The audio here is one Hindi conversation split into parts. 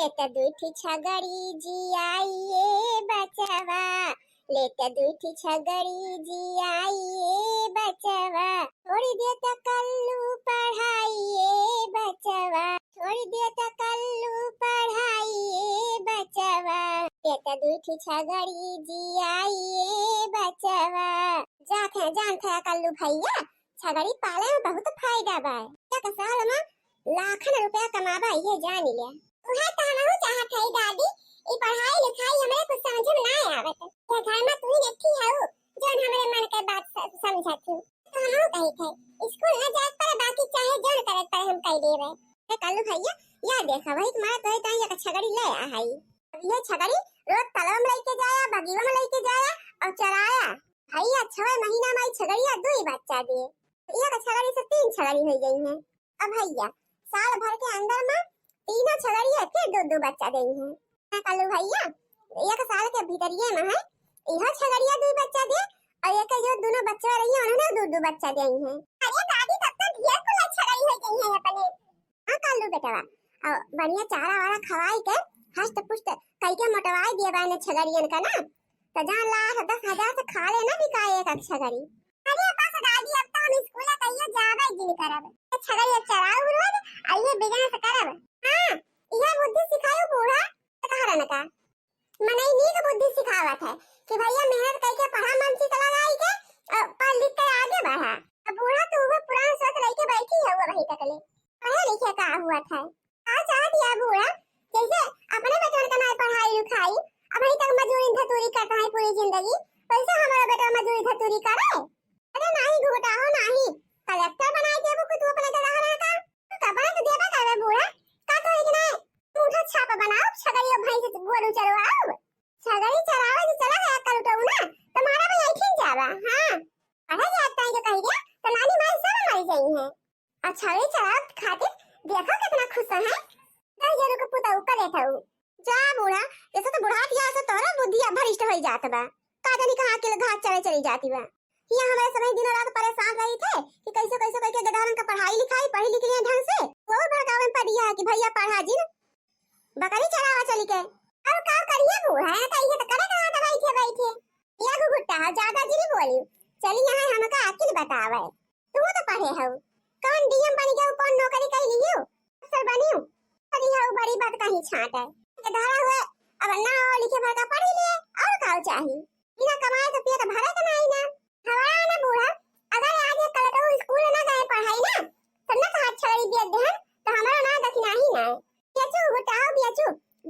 लेता दूठी छगड़ी जी आइए बचवा, लेता दूठी छगड़ी जी आइए बचवा, थोड़ी देर तक कल्लू पढ़ाइए बचवा, थोड़ी देर तक कल्लू पढ़ाइए बचवा, लेता दूठी छगड़ी जी आइए बचवा। जानते हैं कल्लू भैया, छगड़ी पाले में बहुत फायदा बा। क्या साल में लाखन रुपया कमाबा ये जान लिया। उहे त हमहु चाहत है दादी, ई पढ़ाई लिखाई हमरे कुछ समझ में ना आवत। ते घर में तू ही देखी हऊ जोन हमरे मन के बात समझत हूं। तो हमहु कही थे स्कूल न जात पर बाकी चाहे जोन करत पर हम कह देबे। ए कालू भैया या देखा वही तुम्हारा कहे ताई एक छगड़ी ले आ हई। ये छगड़ी रोज तालाब में लेके जाया, बगीचा में लेके जाया और चराया। भैया 6 महीना में छगड़िया 2 ही बच्चा दिए। एक छगड़ी से 3 छगड़ी हो गई है। अब भैया साल भर के अंदर में 3 छगड़िया फिर 2 बच्चा देई है। कालू भैया एक साल के भीतर ये में है यह छगड़िया 2 बच्चा दे और एक जो दोनों बच्चे रही है उन्होंने 2 बच्चा देई है। अरे दादी तब तो ढेर कुल छगड़ी हो गई है अपने। हां कालू बेटा और बढ़िया चारा वाला खवाई के हस्त पुष्ट कई के मोटवाई दिए बाने छगड़ियन का ना, तो जहां लाख 10,000 से खा लेना बिकाए एक छगड़ी। अरे पास दादी अब तो हम स्कूल कहियो जाबे जिन करब, छगड़ी चराऊ रोज आइए बिगना से करब। हां यह बुद्धि सिखायो बूढ़ा कहरा न का मने नीक बुद्धि सिखावत है कि भैया मेहनत करके पढ़ा मन से लगाई के पढ़ लिख कर आगे बढ़ा। अब बूढ़ा तो वो पुराना सोच लेके बैठी है वो वही तकले पढ़े लिखे का हुआ था। आ चाह दिया बूढ़ा जैसे अपने बचपन का ना पढ़ाई लिखाई अब अभी तक मजदूरी धतूरी करता है पूरी जिंदगी, वैसे हमारा बेटा मजदूरी धतूरी करे। अरे नहीं घूटा हो नहीं कलेक्टर बनाए के वो कुछ अपने का रहा का कपड़ा तो देबा करबे बूढ़ा का तो एक ना मुठा छाप बनाओ छगड़ी भैंस गोरू चरवाओ। छगड़ी चरावे जो चला गया कल तो ना तुम्हारा भी यही खिन जावा। हां पढ़ा जाता है जो कह गया तो नानी माई सब मर गई है। और छगड़ी चराव खातिर देखो कितना खुश है। नहीं जरूर को पुता ऊपर लेता हूं जा बूढ़ा जैसे तो बुढ़ा दिया से तोरा बुद्धि भरिष्ठ हो जात बा। का जानी कहां के घाट चली जाती बा। यहाँ हमारे समय दिनों रात परेशान रही थे कि कैसे कैसे करके गदारन का पढ़ाई लिखाई पढ़ी लिख लिया ढंग से वो भड़कावे पर दिया कि भैया पढ़ा जी बकरी चरावा चली के और का करिए बूढ़ा है कैसे तो करे कहां बैठे बैठे या घुट्टा है ज्यादा जी बोली चली यहाँ हमका अकिल बतावे। तू तो पढ़े हो कौन डीएम बन गया कौन नौकरी कर लियो अफसर बनियो अरे यह बड़ी बात कहीं छाट है गधारा हुए अब ना लिखे भर का पढ़ लिए और का चाहिए बिना कमाए तो पेट भरे का नहीं ना हमारा ना बूढ़ा अगर आज कल तो स्कूल ना गए पढ़ाई ना तब ना हाथ छड़ी दे दे तो हमारा ना दखना ही ना बेचू बताओ बेचू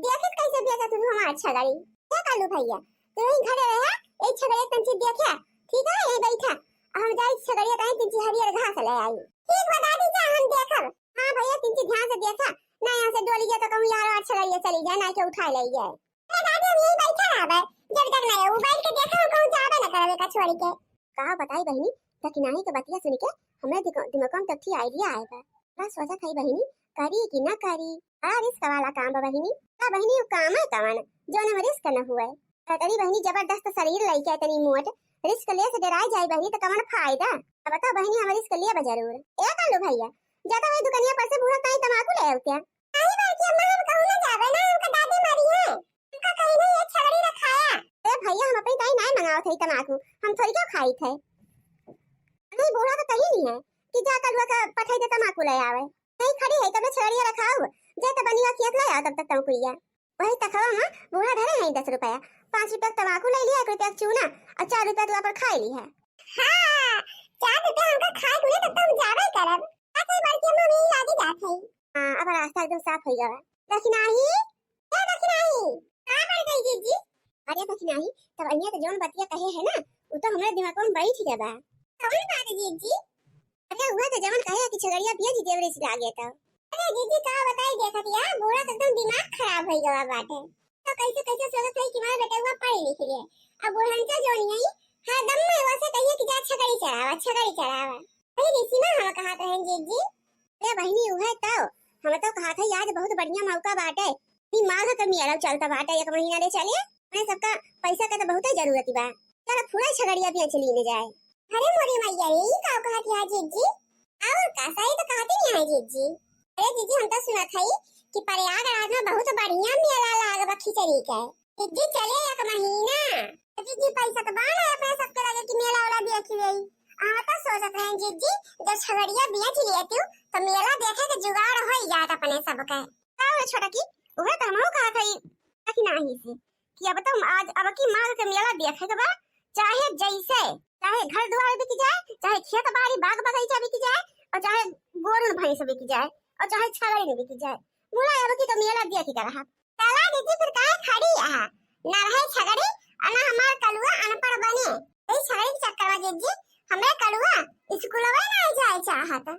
देखे कैसे बेचा तू हमारा छड़ी क्या कालू भैया तू ही घरे रहा एक छड़ी तंची देखा ठीक है यहीं बैठा हम जाई छड़ी कहीं तंची हरियर घास ले आई ठीक बता दी जा हम देखब। हां भैया तंची ध्यान से देखा ना यहां से डोली जा तो कहूं यार छड़ी चली जाए ना के उठा ले जाए। अरे दादी हम यहीं बैठा है जब तक ना वो बैठ के देखा कहूं जाबे ना करवे का छोड़ी के कहा बताई बहनी तकिनाही के बतिया सुन के हमरे दिमाग में तथी आइडिया आएगा। बस सोचा थई बहनी करी कि ना करी रिस्क वाला काम बा बहनी का बहनी वो काम है कवन जो न रिस्क न हुए तरी बहनी जबरदस्त शरीर लइके तनी मोट रिस्क ले से डराई जाई बहनी तो कवन फायदा। अब बता बहनी हम रिस्क लिए जरूर ए कालू भैया ज्यादा वही दुकानिया पर से बूढ़ा काई तमाकू ले आउ क्या नहीं बाकी अम्मा हम कहू ना जावे ना हमका दादी मरी है हमका कहीं नहीं ये छगड़ी रखाया। ए भैया हम अपनी ताई नहीं मंगाओ थे तमाकू हम थोड़ी क्यों खाई थे नहीं बूढ़ा तो कहीं नहीं है कि जा कलवा का पठाई दे तमाकू ले आवे नहीं खड़ी है तब छड़िया रखाओ जे त बनिया खेत ले आओ तब तक तमकुइया वही तखवा में बूढ़ा धरे है 10 रुपया 5 रुपया तमाकू ले लिया 1 रुपया चूना और 4 रुपया तू पर खाई ली है। हां 4 रुपया हमका खाए कुने तब हम जावे करब ऐसे बड़की अम्मा में लागी जात है। हां अब रास्ता एकदम साफ हो गया दखनाही ए दखनाही कहां पड़ गई जीजी अरे दखनाही तब अइया तो जोन बतिया कहे है ना वो तो हमरे दिमाग में बैठ गया बा कौन बात है जीजी। अरे हुआ तो जवन कहे कि छगड़िया पिया जी देवरे से आ गया था। अरे जीजी का बताई देखत या बूढ़ा एकदम दिमाग खराब हो गया बाटे तो कैसे कैसे सोचत है कि हमारा बेटा हुआ पढ़ लिख लिए अब बुढ़ांचा जोनी है हर दम में वैसे कहिए कि जा छगड़ी चढ़ावा अरे ऋषि ना हम कहा तो है जीजी। अरे बहनी हुआ तो हम तो कहा था आज बहुत बढ़िया मौका बाटे नी मां का कमी अलग चलता बाटे 1 महीना ले चलिए मैं सबका पैसा का तो बहुत जरूरत बा चल पूरा छगड़िया भी चली ले जाए। अरे मोरी मैया यही का कहत है जीजी और का सही तो कहते नहीं है जीजी। अरे जीजी हम तो सुना था कि प्रयागराज में बहुत बढ़िया मेला लागबा खिचड़ी के। दीदी चले एक महीना। दीदी पैसा तो बान है अपने सबके लगे कि मेला वाला देख गई। हम तो सोचत रहे जीजी जब छगड़िया बेच लेती तो मेला देखे के जुगाड़ हो जात अपने सबके। का छोटा की उहे तो हमहु कहा था कि नहीं से कि अब तो आज अब की मार के मेला देखे के बा, चाहे जैसे चाहे घर द्वार बिक जाए, चाहे खेत बाड़ी बाग बगीचा बिक जाए, और चाहे गोरु भैंस बिक जाए, और चाहे छगड़ी बिक जाए। मुला अब की तो मेला देख के रहा। चला दीदी फिर काहे खड़ी है? ना रहे छगड़ी और ना हमार कलुआ अनपढ़ बने। ए छगड़ी के चक्कर में जीजी हमरे कलुआ स्कूलवा ना जाए चाहत।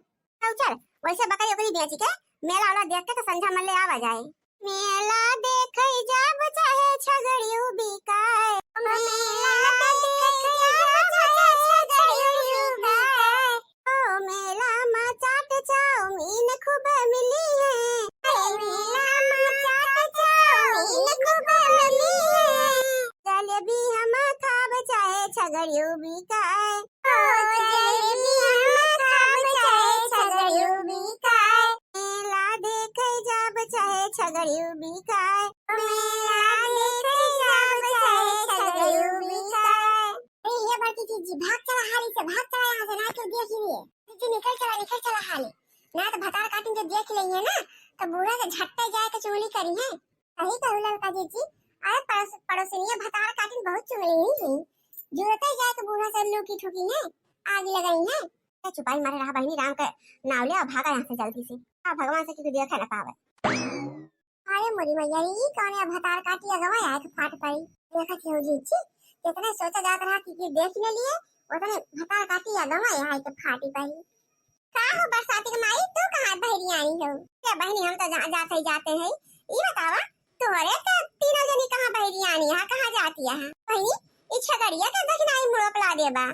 तो चल वैसे बकरी ओकरी बेच के मेला वाला देख के तो संझा मन ले आवा जाए। मेला देखे जब चाहे छगड़ी बिकाए, मेला देखे जब चाहे छगड़ी बिकाए। ओ मेला में चाट चाउमीन खूब मिली है, मेला में चाट चाउमीन खूब मिली है। जलेबी हम खाब चाहे छगड़ी बिकाए, ओ जलेबी हम खाब चाहे छगड़ी बिकाए। मेला देखे जब चाहे छगड़ी बिकाए, मेला देखे जब चाहे छगड़ी बिकाए। ये बड़की चीज भाग चला हाली से, भाग चला यहाँ से, ना तो देख लिए जी निकल चला हाली। ना तो भतार काटिन जब देख लेंगे ना तो बूढ़ा से झट्टे जाए तो चुगली करी है। सही कहू लड़का जीजी। अरे पड़ोसिनिया भतार काटिन बहुत चुगली नहीं है, जुड़ते जाए तो बूढ़ा से लूकी ठुकी है, आग लगाई है। चुपाई मारे रहा बहनी राम के नाव ले और भागा यहाँ से जल्दी से। भगवान से क्यों देखा ना पावे। अरे मोरी मैया ये कौन है भतार काटी अगवा आए के फाट पड़ी। देखा क्यों जीजी कितने सोचा जात रहा कि देख ले लिए उतने भतार काटी अगवा आए के फाटी पड़ी। का हो बरसाती के माई तू कहां बहरी आई हो? क्या बहनी हम तो जाते हैं। ये बतावा तोरे तो तीनों जनी कहां बहरी आनी है, कहां जाती है बहनी? ई छगड़िया के दखनाई मुड़प ला देबा।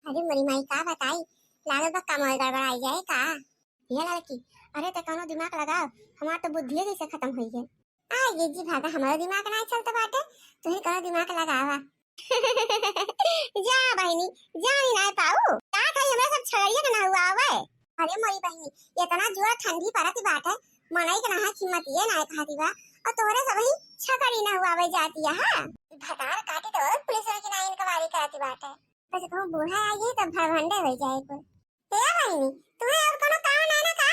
अरे मोरी माई का बताई लागल बा कमर गड़बड़ाई जाए का। ये लड़की अरे ते कोनो दिमाग लगाओ, हमार तो बुद्धि जैसे खत्म हुई है। आ ये जी भागा हमारा दिमाग नहीं चलता बाटे, तू ही कोनो दिमाग लगावा। जा बहनी जा ही नहीं पाऊ का कहीं हमरा सब छगड़िया के ना हुआ आवे। अरे मोरी बहनी इतना जोर ठंडी पड़ती बात है, मनई के ना कीमत ये ना खाती बा और तोरे सब ही छगड़ी ना हुआ आवे जाती है। हां भतार काटे तो पुलिस की ना इंक्वायरी करती बात है। बस कहूं बूढ़ा आई है तो भरभंडे हो जाए को। हे बहनी तुम्हें और कोनो काम ना ना का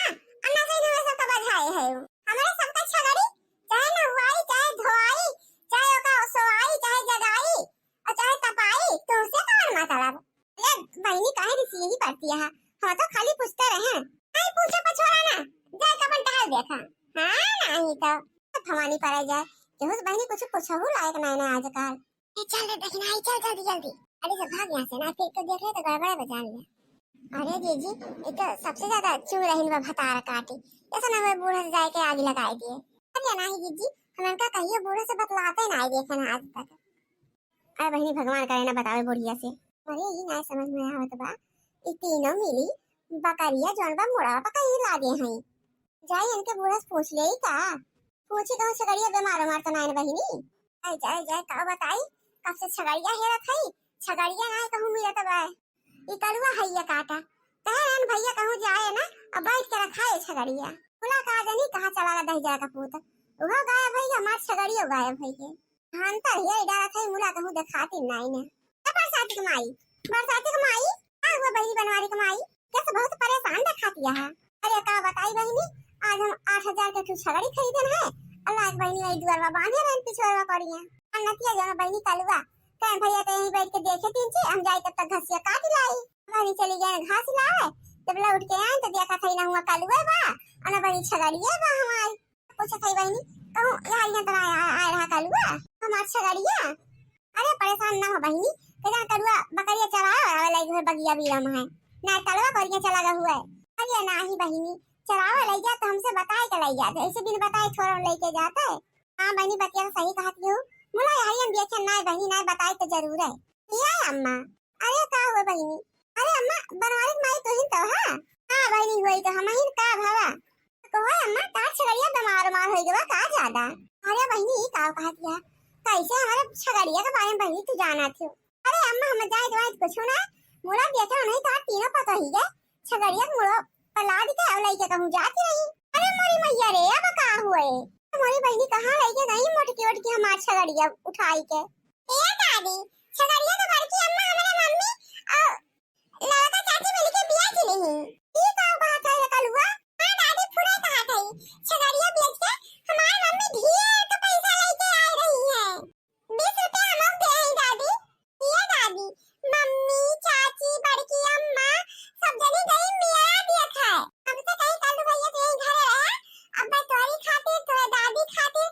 अन्ना से हमें सब का बधाई है। हमारे सबका छगड़ी चाहे ना हुआई चाहे धोआई चाहे ओका सोआई चाहे जगाई और चाहे तपाई तो उसे कौन मतलब। ले बहनी काहे दिसी यही पड़ती है। हम तो खाली पूछते रहे, नहीं पूछे पछोड़ा ना जाए कबन टहल देखा। हां नहीं तो भवानी पड़े जाए केहू बहनी कुछ पूछहु लायक नहीं ना आजकल। चल रे देखना आई चल जल्दी जल्दी। अरे सब भाग यहाँ से ना फिर तो देख ले तो गड़बड़ बजा लिया। अरे जीजी ये तो सबसे ज्यादा चुग रही बा भतार काटी, ऐसा ना हुए बूढ़ा से जाए के आग लगाए दिए। अरे नहीं जीजी हम इनका कहिए बूढ़े से बतलाते ना देखे ना आज तक। अरे बहनी भगवान करे ना बतावे बुढ़िया से। अरे ये ना समझ में आवत बा ई तीनों मिली बकरिया जोन बा मुड़ा पका ही ला दे हई। जाई इनके बूढ़ा से पूछ ले का पूछी कहूं छगड़िया बीमार मार तो नहीं बहनी। आई जाए जाए का बताई कब से छगड़िया हेरत हई, छगड़िया ना कहूं मिलत बा। ई कलुआ हैया काटा तहन भैया कहूं जाए ना अब बैठ के रखाए छगड़िया। बोला का जानी कहां चला ला दही जरा का पूत ओहो गायब भैया मार छगड़िया गायब भैया। हां त ये इडारा थई मुला कहूं देखाती नहीं ने। बरसाती के माई आ वो बहनी बनवारी के माई कैसे बहुत परेशान दिखाती है। अरे का बताई बहनी आज हम 8000 के छगड़ी खरीदन है। अल्लाह के बहनी वही दुआर में बांधे रहन पिछोरवा पड़िया। अन्नतिया जमा बहनी कलुआ कहीं भैया तो यहीं बैठ के देखे तीन से हम जाए तब तक घसिया काट लाई। बहनी चली गए घास लाए जब लौट के आए तो देखा था ना हुआ कलुआ बा और बड़ी छगड़िया बा हमारी। पूछा था बहनी कहूं यहाँ तो आए रहा कलुआ हमार छगड़िया। अरे परेशान ना हो बहनी कदा कलुआ बकरिया चरावा लाई घर बगिया बीरा में है ना कलुआ करिया चला हुआ है। अरे ना ही बहनी चरावा ले जा तो हमसे बताए के ले जाते ऐसे बिन बताए छोड़ लेके जाते है। हां बहनी बतिया सही कहती हो मुला यार हम देखे ना बहनी ना बताए तो जरूर है। ये अम्मा अरे का हुआ बहनी? अरे अम्मा बनवारी माई तो ही तो हां बहनी हुई तो हम ही का भावा कहो अम्मा का छगड़िया बीमार मार हो गया का ज्यादा। अरे बहनी का कहती है कैसे हमारे छगड़िया के बारे में बहनी तू जाना थी। अरे अम्मा हम जाए दवाई कुछ ना मुला देखे नहीं तो तीनों पता ही गए छगड़िया मुड़ा पला दी के अवलाई के कहूं जाती रही। अरे मोरी मैया रे अब का हुए हमारी बहनी कहाँ रह गई नहीं मोटकी ओटकी हमार छगड़िया उठाई के ए दादी छगड़िया तो बड़की अम्मा हमारे मम्मी और लड़का चाची मिलके बिया की नहीं ई का बात है कलुआ हां दादी पूरा कहा था छगड़िया बेच के हमारी मम्मी ढेर का पैसा लेके आ रही है 20 रुपए हम दे हैं दादी ये दादी मम्मी चाची बड़की अम्मा सब जने गई मेरा देखा है हमसे कहीं कल भैया तो यही घर है अब तोरी खातिर तोरे दादी खातिर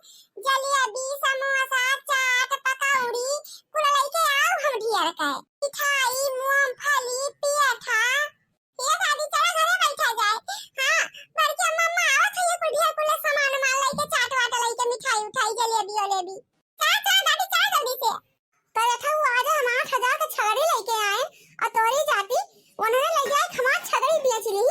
जलेबी समोसा चाट पकौड़ी कुल लेके आओ हम ढेर का मिठाई मूंगफली पेठा ये दादी चलो घरे बैठा जाए हां बड़की अम्मा आओ तो ये कुल ढेर कुल सामान माल लेके चाट वाट लेके मिठाई उठाई जलेबी वलेबी चाट दादी चाट जल्दी से तो ये था वो आज हम 8000 का छगड़ी लेके आए और तोरी जाती उन्होंने ले जाए हमार छगड़ी बेच ली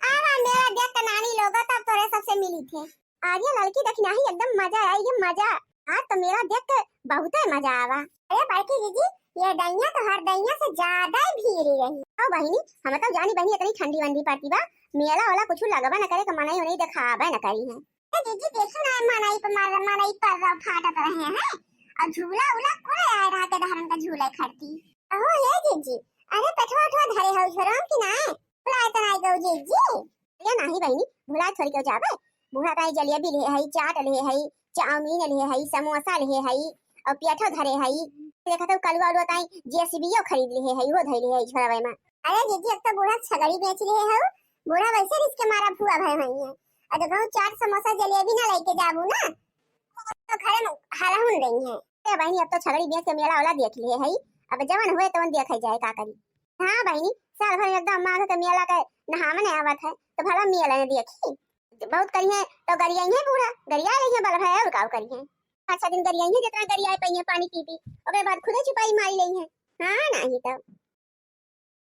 आवा मेरा देख के नानी लोग तब तोरे सबसे मिली थे आज ये लड़की देखना ही एकदम मजा आई ये मजा आज तो मेरा देख के बहुत ही मजा आवा अरे बड़की दीदी ये दैया तो हर दैया से ज्यादा भीड़ रही ओ बहनी हम तो जानी बहनी इतनी ठंडी वंडी पड़ती बा मेला वाला कुछ लगवा न करे के मनाई नहीं दिखावा न करी है ए दीदी देखो ना मनाई पर मनाई पर फाटत रहे हैं और झूला उला कोई आ रहा के धारण का झूला खड़ती ओ ये जीजी अरे पठवा पठवा धरे हो छोरम कि ना बुलाए त नहीं गो जीजी ये नहीं बहनी बुलाए छोड़ के जावे बूढ़ा काई जलेबी ले है चाट ले है चाउमीन ले है समोसा ले है और पेठा धरे है देखा तो कलवा रो काई जेसीबीओ खरीद ले है वो धइले है छोरा भाई में अरे जीजी अब तो बूढ़ा छगड़ी बेच ले है बूढ़ा वैसे इसके मारा फुआ भाई है और देखो चाट समोसा जलेबी ना लेके जाबू ना तो घरे में हराहुन रही है ए बहनी अब तो छगड़ी बेच के मेला वाला देख लिए है अब जवन हुए तो देखै जाए का करी हां बहनी साल भर एकदम मां के मेला के नहावे नहीं आवत है तो भला मेला ने देखी बहुत करिए तो गरिया है बूढ़ा गरिया रही है बल भाई और काव करिए 5 दिन गरिया है जितना गरिया पे पानी पी पी ओके बाद खुदे छुपाई मारी रही है हां नहीं तो